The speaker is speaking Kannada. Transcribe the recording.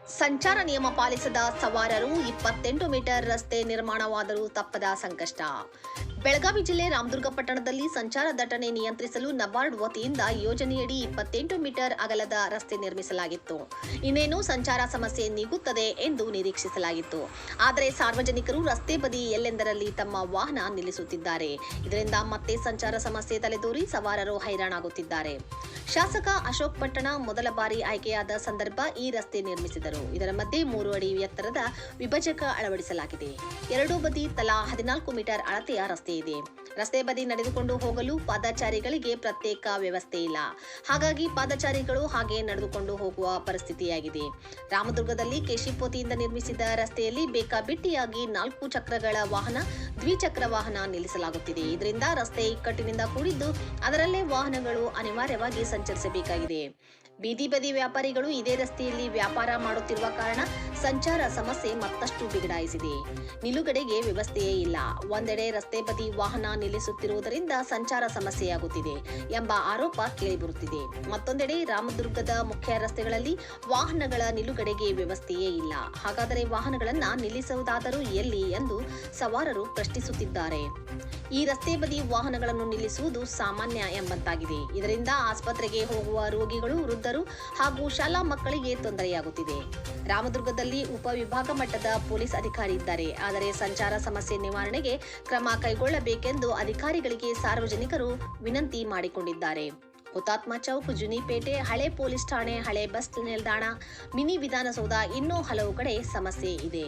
ಸಂಚಾರ ನಿಯಮ ಪಾಲಿಸದ ಸವಾರರು 28 ಮೀಟರ್ ರಸ್ತೆ ನಿರ್ಮಾಣವಾದರೂ ತಪ್ಪದ ಸಂಕಷ್ಟ. ಬೆಳಗಾವಿ ಜಿಲ್ಲೆ ರಾಮದುರ್ಗ ಪಟ್ಟಣದಲ್ಲಿ ಸಂಚಾರ ದಟ್ಟಣೆ ನಿಯಂತ್ರಿಸಲು ನಬಾರ್ಡ್ ವತಿಯಿಂದ ಯೋಜನೆಯಡಿ 28 ಮೀಟರ್ ಅಗಲದ ರಸ್ತೆ ನಿರ್ಮಿಸಲಾಗಿತ್ತು. ಇನ್ನೇನು ಸಂಚಾರ ಸಮಸ್ಯೆ ನೀಗುತ್ತದೆ ಎಂದು ನಿರೀಕ್ಷಿಸಲಾಗಿತ್ತು. ಆದರೆ ಸಾರ್ವಜನಿಕರು ರಸ್ತೆ ಬದಿ ಎಲ್ಲೆಂದರಲ್ಲಿ ತಮ್ಮ ವಾಹನ ನಿಲ್ಲಿಸುತ್ತಿದ್ದಾರೆ. ಇದರಿಂದ ಮತ್ತೆ ಸಂಚಾರ ಸಮಸ್ಯೆ ತಲೆದೋರಿ ಸವಾರರು ಹೈರಾಣಾಗುತ್ತಿದ್ದಾರೆ. ಶಾಸಕ ಅಶೋಕ್ ಪಟ್ಟಣ ಮೊದಲ ಬಾರಿ ಆಯ್ಕೆಯಾದ ಸಂದರ್ಭ ಈ ರಸ್ತೆ ನಿರ್ಮಿಸಿದರು. ಇದರ ಮಧ್ಯೆ 3 ಅಡಿ ಎತ್ತರದ ವಿಭಜಕ ಅಳವಡಿಸಲಾಗಿದೆ. ಎರಡೂ ಬದಿ ತಲಾ 14 ಮೀಟರ್ ಅಳತೆಯ ರಸ್ತೆ ಇದೆ. ರಸ್ತೆ ಬದಿ ನಡೆದುಕೊಂಡು ಹೋಗಲು ಪಾದಚಾರಿಗಳಿಗೆ ಪ್ರತ್ಯೇಕ ವ್ಯವಸ್ಥೆ ಇಲ್ಲ. ಹಾಗಾಗಿ ಪಾದಚಾರಿಗಳು ಹಾಗೆ ನಡೆದುಕೊಂಡು ಹೋಗುವ ಪರಿಸ್ಥಿತಿಯಾಗಿದೆ. ರಾಮದುರ್ಗದಲ್ಲಿ ಕೇಶಿಪೋತಿಯಿಂದ ನಿರ್ಮಿಸಿದ ರಸ್ತೆಯಲ್ಲಿ ಬೇಕಾಬಿಟ್ಟಿಯಾಗಿ 4 ಚಕ್ರಗಳ ವಾಹನ, ದ್ವಿಚಕ್ರ ವಾಹನ ನಿಲ್ಲಿಸಲಾಗುತ್ತಿದೆ. ಇದರಿಂದ ರಸ್ತೆ ಇಕ್ಕಟ್ಟಿನಿಂದ ಕೂಡಿದ್ದು ಅದರಲ್ಲೇ ವಾಹನಗಳು ಅನಿವಾರ್ಯವಾಗಿ ಸಂಚರಿಸಬೇಕಾಗಿದೆ. ಬೀದಿ ಬದಿ ವ್ಯಾಪಾರಿಗಳು ಇದೇ ರಸ್ತೆಯಲ್ಲಿ ವ್ಯಾಪಾರ ಮಾಡುತ್ತಿರುವ ಕಾರಣ ಸಂಚಾರ ಸಮಸ್ಯೆ ಮತ್ತಷ್ಟು ಬಿಗಡಾಯಿಸಿದೆ. ನಿಲುಗಡೆಗೆ ವ್ಯವಸ್ಥೆಯೇ ಇಲ್ಲ. ಒಂದೆಡೆ ರಸ್ತೆ ಬದಿ ವಾಹನ ನಿಲ್ಲಿಸುತ್ತಿರುವುದರಿಂದ ಸಂಚಾರ ಸಮಸ್ಯೆಯಾಗುತ್ತಿದೆ ಎಂಬ ಆರೋಪ ಕೇಳಿಬರುತ್ತಿದೆ. ಮತ್ತೊಂದೆಡೆ ರಾಮದುರ್ಗದ ಮುಖ್ಯ ರಸ್ತೆಗಳಲ್ಲಿ ವಾಹನಗಳ ನಿಲುಗಡೆಗೆ ವ್ಯವಸ್ಥೆಯೇ ಇಲ್ಲ. ಹಾಗಾದರೆ ವಾಹನಗಳನ್ನು ನಿಲ್ಲಿಸುವುದಾದರೂ ಎಲ್ಲಿ ಎಂದು ಸವಾರರು ಪ್ರಶ್ನಿಸುತ್ತಿದ್ದಾರೆ. ಈ ರಸ್ತೆ ಬದಿ ವಾಹನಗಳನ್ನು ನಿಲ್ಲಿಸುವುದು ಸಾಮಾನ್ಯ ಎಂಬಂತಾಗಿದೆ. ಇದರಿಂದ ಆಸ್ಪತ್ರೆಗೆ ಹೋಗುವ ರೋಗಿಗಳು, ವೃದ್ಧರು ಹಾಗೂ ಶಾಲಾ ಮಕ್ಕಳಿಗೆ ತೊಂದರೆಯಾಗುತ್ತಿದೆ. ರಾಮದುರ್ಗದಲ್ಲಿ ಉಪವಿಭಾಗ ಮಟ್ಟದ ಪೊಲೀಸ್ ಅಧಿಕಾರಿ ಇದ್ದಾರೆ. ಆದರೆ ಸಂಚಾರ ಸಮಸ್ಯೆ ನಿವಾರಣೆಗೆ ಕ್ರಮ ಕೈಗೊಳ್ಳಬೇಕೆಂದು ಅಧಿಕಾರಿಗಳಿಗೆ ಸಾರ್ವಜನಿಕರು ವಿನಂತಿ ಮಾಡಿಕೊಂಡಿದ್ದಾರೆ. ಹುತಾತ್ಮ ಚೌಕ್, ಜುನಿಪೇಟೆ, ಹಳೆ ಪೊಲೀಸ್ ಠಾಣೆ, ಹಳೆ ಬಸ್ ನಿಲ್ದಾಣ, ಮಿನಿ ವಿಧಾನಸೌಧ ಇನ್ನೂ ಹಲವು ಕಡೆ ಸಮಸ್ಯೆ ಇದೆ.